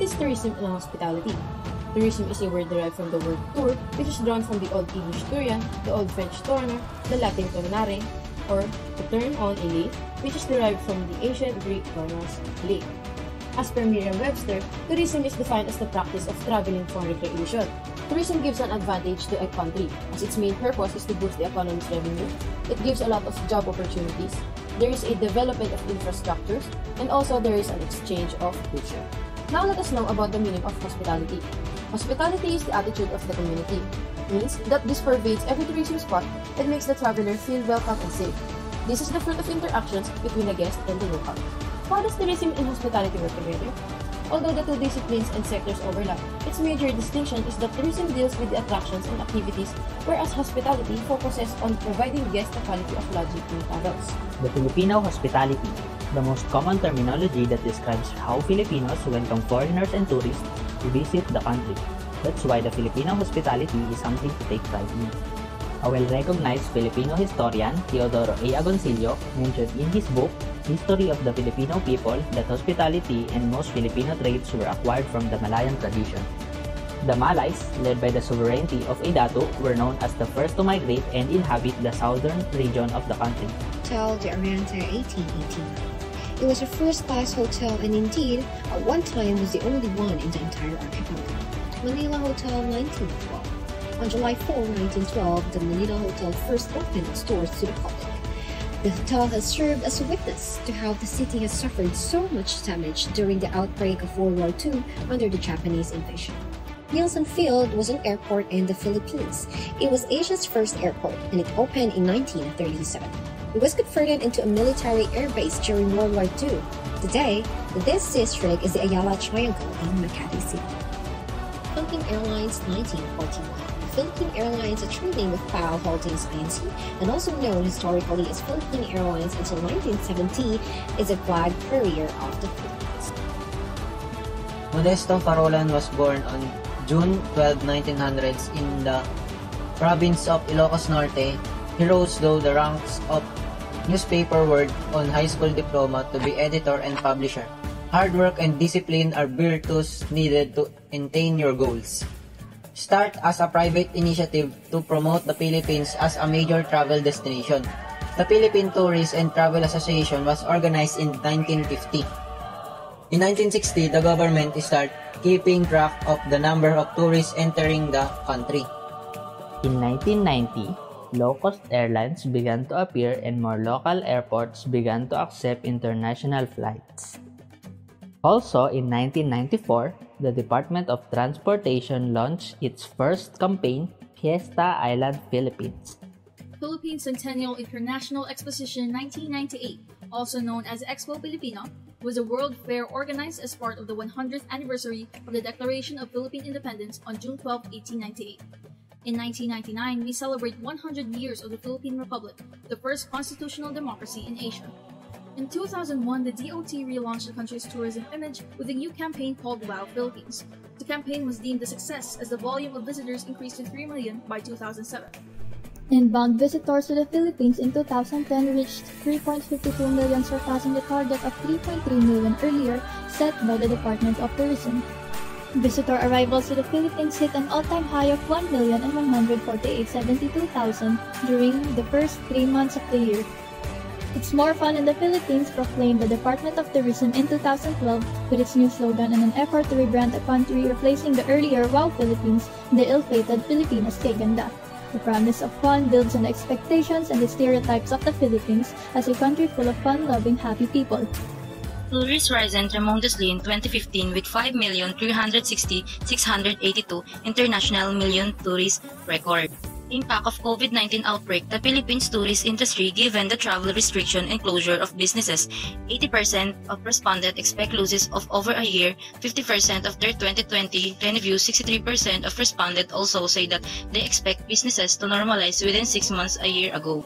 What is tourism and hospitality? Tourism is a word derived from the word tour, which is drawn from the Old English turian, the Old French tourner, the Latin tornare, or to turn on a lathe, which is derived from the ancient Greek tornos, lathe. As per Merriam-Webster, tourism is defined as the practice of traveling for recreation. Tourism gives an advantage to a country, as its main purpose is to boost the economy's revenue. It gives a lot of job opportunities. There is a development of infrastructures, and also there is an exchange of culture. Now let us know about the meaning of hospitality. Hospitality is the attitude of the community. It means that this pervades every tourism spot and makes the traveler feel welcome and safe. This is the fruit of interactions between the guest and the local. How does tourism and hospitality work together? Although the two disciplines and sectors overlap, its major distinction is that tourism deals with the attractions and activities, whereas hospitality focuses on providing guests the quality of lodging in travels. The Filipino hospitality, the most common terminology that describes how Filipinos welcome foreigners and tourists to visit the country. That's why the Filipino hospitality is something to take pride in. A well-recognized Filipino historian, Teodoro A. Agoncillo, mentioned in his book, History of the Filipino People, that hospitality and most Filipino traits were acquired from the Malayan tradition. The Malays, led by the sovereignty of a Datu, were known as the first to migrate and inhabit the southern region of the country. Hotel de Oriente 1889. It was a first-class hotel and indeed, at one time was the only one in the entire archipelago. Manila Hotel 1912. On July 4, 1912, the Manila Hotel first opened its doors to the public. The hotel has served as a witness to how the city has suffered so much damage during the outbreak of World War II under the Japanese invasion. Nielsen Field was an airport in the Philippines. It was Asia's first airport, and it opened in 1937. It was converted into a military airbase during World War II. Today, this district is the Ayala Triangle in Makati City. Philippine Airlines 1941. Philippine Airlines, a trade name with PAL Holdings Inc., and also known historically as Philippine Airlines until 1970, is a flag carrier of the Philippines. Modesto Farolan was born on June 12, 1900s in the province of Ilocos Norte. He rose through the ranks of newspaper world on high school diploma to be editor and publisher. Hard work and discipline are virtues needed to attain your goals. Start as a private initiative to promote the Philippines as a major travel destination. The Philippine Tourist and Travel Association was organized in 1950. In 1960, the government started keeping track of the number of tourists entering the country. In 1990, low-cost airlines began to appear and more local airports began to accept international flights. Also, in 1994, the Department of Transportation launched its first campaign, Fiesta Island Philippines. Philippine Centennial International Exposition 1998, also known as Expo Filipino, was a world fair organized as part of the 100th anniversary of the Declaration of Philippine Independence on June 12, 1898. In 1999, we celebrate 100 years of the Philippine Republic, the first constitutional democracy in Asia. In 2001, the DOT relaunched the country's tourism image with a new campaign called Wow Philippines. The campaign was deemed a success as the volume of visitors increased to 3 million by 2007. Inbound visitors to the Philippines in 2010 reached 3.52 million, surpassing the target of 3.3 million earlier set by the Department of Tourism. Visitor arrivals to the Philippines hit an all-time high of 1,148,72,000 during the first 3 months of the year. It's more fun in the Philippines, proclaimed the Department of Tourism in 2012 with its new slogan in an effort to rebrand the country, replacing the earlier Wow Philippines, the ill-fated Pilipinas Kay Ganda. The promise of fun builds on the expectations and the stereotypes of the Philippines as a country full of fun-loving, happy people. Tourists risen tremendously in 2015 with 5,360,682 international million tourist record. Impact of COVID-19 outbreak the Philippines tourist industry given the travel restriction and closure of businesses. 80% of respondents expect losses of over a year, 50% of their 2020 revenue, 63% of respondents also say that they expect businesses to normalize within 6 months a year ago.